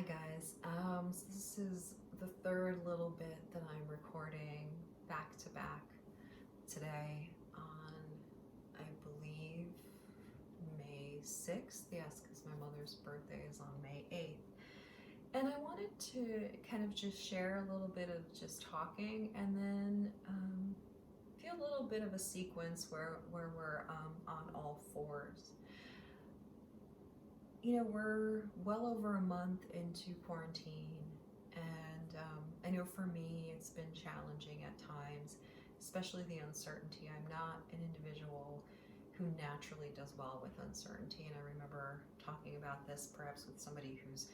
Hi guys. So this is the third little bit that I'm recording back to back today on, I believe, May 6th. Yes, because my mother's birthday is on May 8th. And I wanted to kind of just share a little bit of just talking and then feel a little bit of a sequence where we're on all fours. We're well over a month into quarantine, and I know for me it's been challenging at times, especially the uncertainty. I'm not an individual who naturally does well with uncertainty, and I remember talking about this perhaps with somebody who's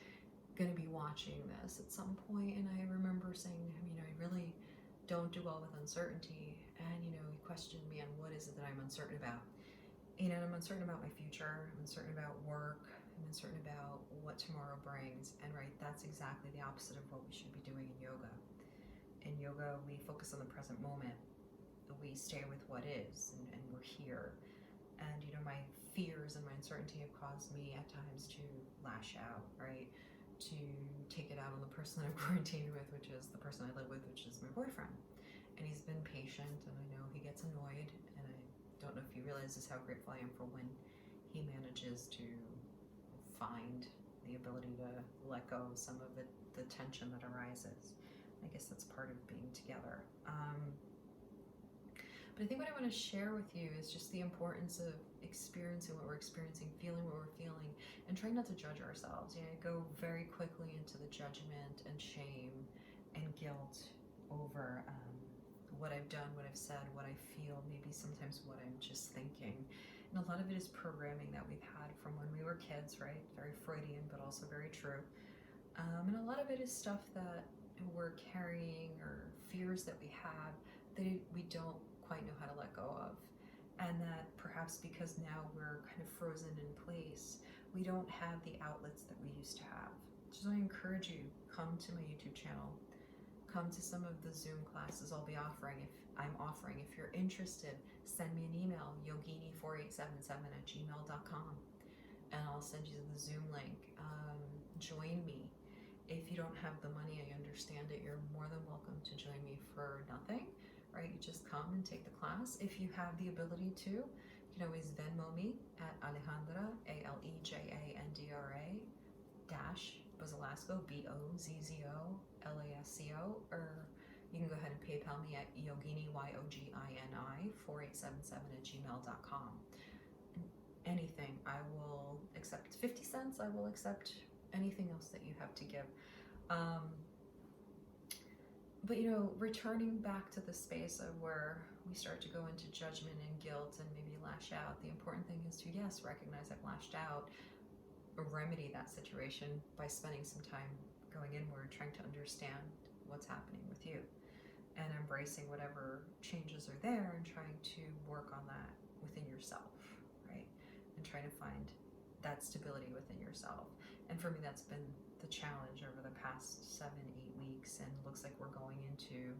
going to be watching this at some point, and I remember saying to him, I really don't do well with uncertainty, and he questioned me on what is it that I'm uncertain about. And I'm uncertain about my future, I'm uncertain about work, I'm uncertain about what tomorrow brings. And right, that's exactly the opposite of what we should be doing in yoga. In yoga, we focus on the present moment. We stay with what is, and we're here. And my fears and my uncertainty have caused me at times to lash out, right? To take it out on the person that I'm quarantined with, which is the person I live with, which is my boyfriend. And he's been patient, and I know he gets annoyed, and I don't know if he realizes how grateful I am for when he manages to find the ability to let go of some of the tension that arises. I guess that's part of being together. But I think what I want to share with you is just the importance of experiencing what we're experiencing, feeling what we're feeling, and trying not to judge ourselves. I go very quickly into the judgment and shame and guilt over what I've done, what I've said, what I feel, maybe sometimes what I'm just thinking. And a lot of it is programming that we've had from when we were kids, right? Very Freudian, but also very true. And a lot of it is stuff that we're carrying or fears that we have that we don't quite know how to let go of. And that perhaps because now we're kind of frozen in place, we don't have the outlets that we used to have. So I encourage you, come to my YouTube channel, come to some of the Zoom classes I'll be offering. If you're interested, send me an email, yogini4877@gmail.com, and I'll send you the Zoom link. Join me. If you don't have the money, I understand it. You're more than welcome to join me for nothing, right? You just come and take the class. If you have the ability to, you can always Venmo me at Alejandra, ALEJANDRA Bozzolasco, BOZZOLASCO, or you can go ahead and PayPal me at Yogini, YOGINI 4877@gmail.com. Anything, I will accept 50 cents, I will accept anything else that you have to give. But returning back to the space of where we start to go into judgment and guilt and maybe lash out, the important thing is to, yes, recognize I've lashed out, remedy that situation by spending some time going inward, trying to understand what's happening with you, and embracing whatever changes are there and trying to work on that within yourself, right? And trying to find that stability within yourself. And for me, that's been the challenge over the past 7-8 weeks, and it looks like we're going into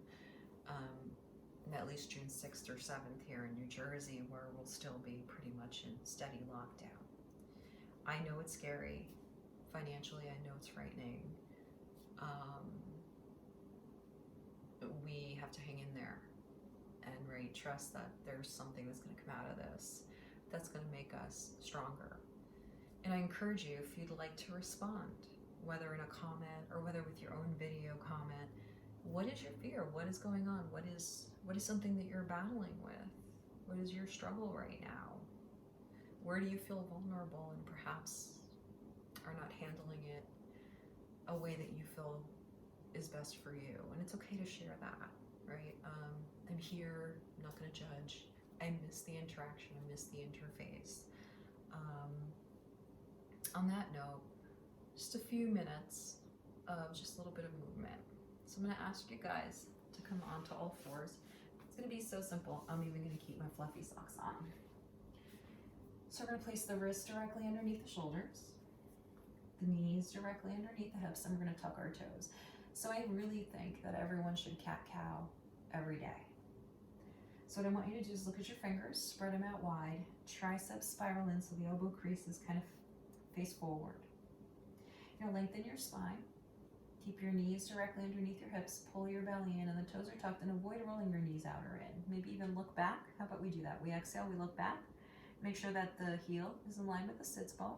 at least June 6th or 7th here in New Jersey, where we'll still be pretty much in steady lockdown. I know it's scary financially, I know it's frightening. We have to hang in there and really trust that there's something that's going to come out of this that's going to make us stronger. And I encourage you, if you'd like to respond, whether in a comment or whether with your own video comment, what is your fear? What is going on? What is something that you're battling with? What is your struggle right now? Where do you feel vulnerable and perhaps are not handling it a way that you feel is best for you? And it's okay to share that, right? I'm here, I'm not going to judge. I miss the interaction, I miss the interface. On that note, just a few minutes of just a little bit of movement. So I'm going to ask you guys to come onto all fours. It's going to be so simple. I'm even going to keep my fluffy socks on. So we're going to place the wrists directly underneath the shoulders, the knees directly underneath the hips, and we're going to tuck our toes. So I really think that everyone should cat-cow every day. So what I want you to do is look at your fingers, spread them out wide, triceps spiral in so the elbow crease is kind of face forward. You're gonna lengthen your spine. Keep your knees directly underneath your hips. Pull your belly in and the toes are tucked, and avoid rolling your knees out or in. Maybe even look back. How about we do that? We exhale, we look back. Make sure that the heel is in line with the sits bone.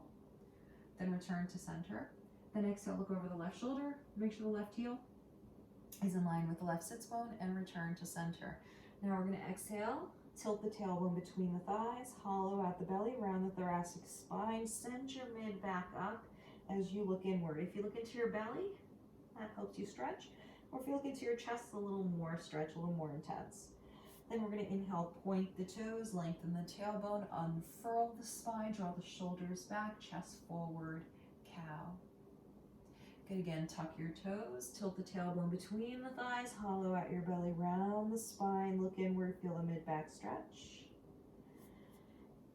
Then return to center. Then exhale, look over the left shoulder. Make sure the left heel is in line with the left sits bone and return to center. Now we're gonna exhale, tilt the tailbone between the thighs, hollow out the belly, round the thoracic spine, send your mid back up as you look inward. If you look into your belly, that helps you stretch. Or if you look into your chest, a little more stretch, a little more intense. Then we're gonna inhale, point the toes, lengthen the tailbone, unfurl the spine, draw the shoulders back, chest forward, cow. Good, again, tuck your toes, tilt the tailbone between the thighs, hollow out your belly, round the spine, look inward, feel a mid-back stretch.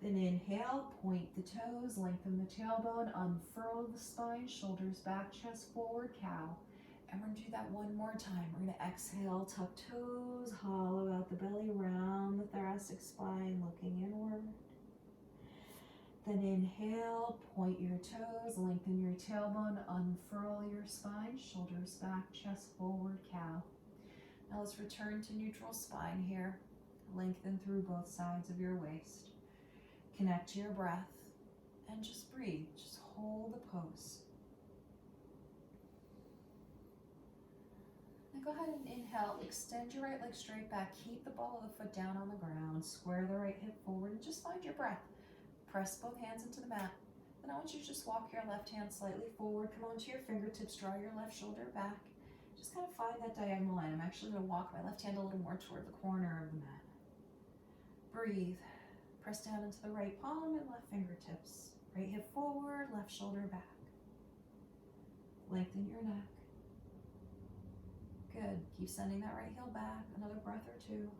Then inhale, point the toes, lengthen the tailbone, unfurl the spine, shoulders back, chest forward, cow. And we're gonna do that one more time. We're gonna exhale, tuck toes, hollow out the belly, round the thoracic spine, looking inward. Then inhale, point your toes, lengthen your tailbone, unfurl your spine, shoulders back, chest forward, cow. Now let's return to neutral spine here. Lengthen through both sides of your waist. Connect to your breath and just breathe. Just hold the pose. Now go ahead and inhale, extend your right leg straight back, keep the ball of the foot down on the ground, square the right hip forward, and just find your breath. Press both hands into the mat. Then I want you to just walk your left hand slightly forward, come onto your fingertips, draw your left shoulder back. Just kind of find that diagonal line. I'm actually going to walk my left hand a little more toward the corner of the mat. Breathe. Press down into the right palm and left fingertips. Right hip forward, left shoulder back. Lengthen your neck. Good. Keep sending that right heel back. Another breath or two.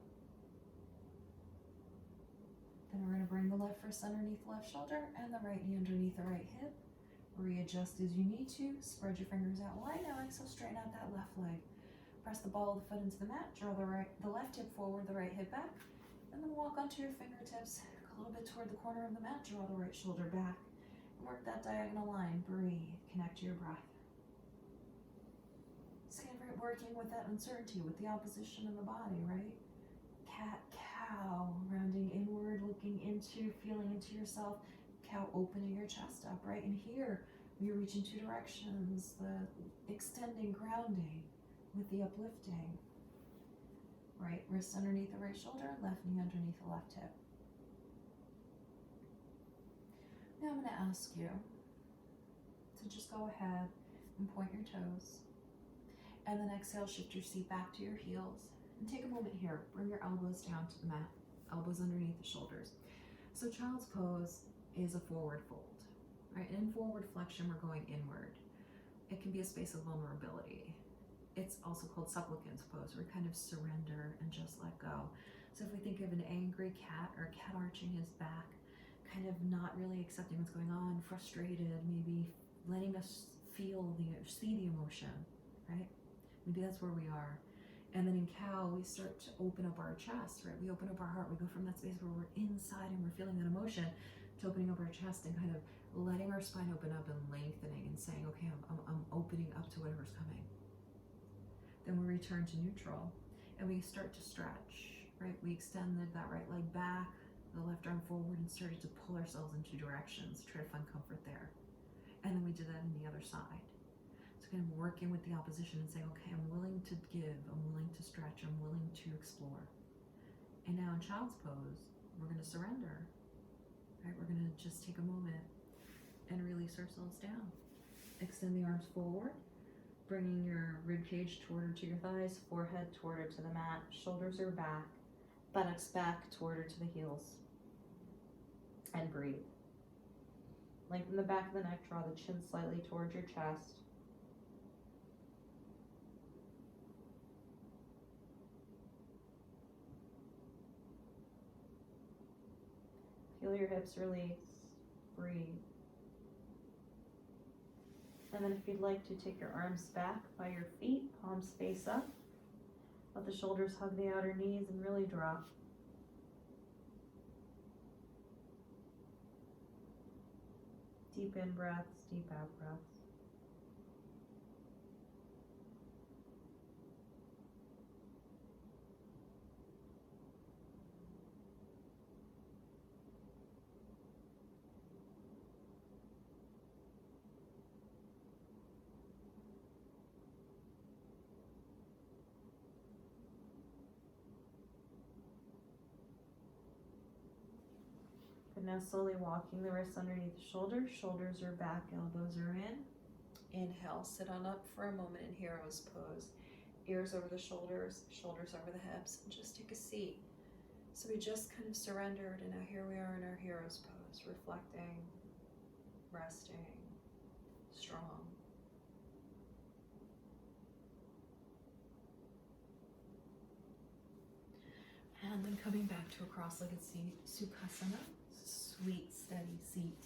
Then we're going to bring the left wrist underneath the left shoulder and the right knee underneath the right hip. Readjust as you need to. Spread your fingers out wide. Now exhale, straighten out that left leg. Press the ball of the foot into the mat. Draw the left hip forward, the right hip back. And then walk onto your fingertips. A little bit toward the corner of the mat. Draw the right shoulder back. And work that diagonal line. Breathe. Connect to your breath. It's kind of working with that uncertainty, with the opposition in the body, right? Cat, cow, rounding inward, looking into, feeling into yourself. Cow, opening your chest up, right? And here, we reach in two directions, the extending, grounding with the uplifting. Right wrist underneath the right shoulder, left knee underneath the left hip. Now I'm going to ask you to just go ahead and point your toes. And then exhale, shift your seat back to your heels. And take a moment here. Bring your elbows down to the mat. Elbows underneath the shoulders. So child's pose is a forward fold. Right? And in forward flexion, we're going inward. It can be a space of vulnerability. It's also called supplicant's pose, where we kind of surrender and just let go. So if we think of an angry cat, or a cat arching his back, kind of not really accepting what's going on, frustrated, maybe letting us see the emotion, right? Maybe that's where we are. And then in cow, we start to open up our chest, right? We open up our heart. We go from that space where we're inside and we're feeling that emotion to opening up our chest and kind of letting our spine open up and lengthening and saying, okay, I'm opening up to whatever's coming. Then we return to neutral and we start to stretch, right? We extended that right leg back, the left arm forward, and started to pull ourselves in two directions, try to find comfort there. And then we did that on the other side. So kind of working with the opposition and saying, okay, I'm willing to give, I'm willing to stretch, I'm willing to explore. And now in child's pose, we're going to surrender, right? We're going to just take a moment and release ourselves down. Extend the arms forward, bringing your rib cage toward or to your thighs, forehead toward or to the mat, shoulders are back, buttocks back toward or to the heels. And breathe. Lengthen the back of the neck, draw the chin slightly towards your chest. Feel your hips release. Breathe. And then if you'd like to take your arms back by your feet, palms face up. Let the shoulders hug the outer knees and really drop. Deep in breaths, deep out breaths. Now slowly walking the wrists underneath the shoulders. Shoulders are back, elbows are in. Inhale, sit on up for a moment in hero's pose. Ears over the shoulders, shoulders over the hips, and just take a seat. So we just kind of surrendered, and now here we are in our hero's pose, reflecting, resting, strong. And then coming back to a cross-legged seat, Sukhasana, sweet, steady seat.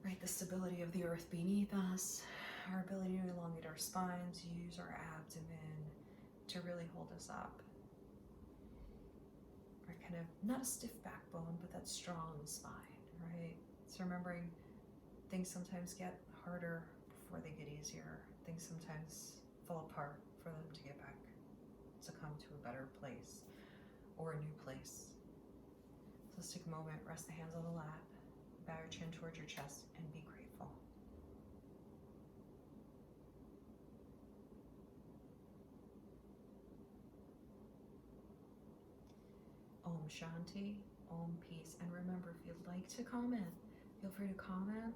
Right, the stability of the earth beneath us, our ability to elongate our spines, use our abdomen to really hold us up. Right, kind of not a stiff backbone, but that strong spine, right? So remembering things sometimes get harder before they get easier. Things sometimes fall apart for them to get back, to come to a better place or a new place. So let's take a moment, rest the hands on the lap, bow your chin towards your chest, and be grateful. Om Shanti, Om Peace. And remember, if you'd like to comment, feel free to comment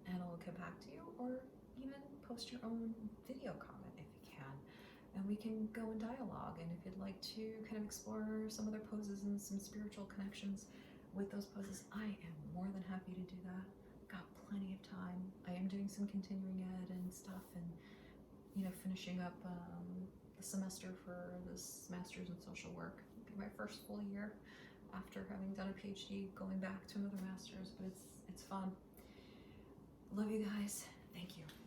and I'll get back to you, or even post your own video comment if you can. And we can go in dialogue. And if you'd like to kind of explore some other poses and some spiritual connections with those poses, I am more than happy to do that. Got plenty of time. I am doing some continuing ed and stuff, and finishing up the semester for this master's in social work. It'll be my first full year after having done a PhD, going back to another master's, but it's fun. Love you guys. Thank you.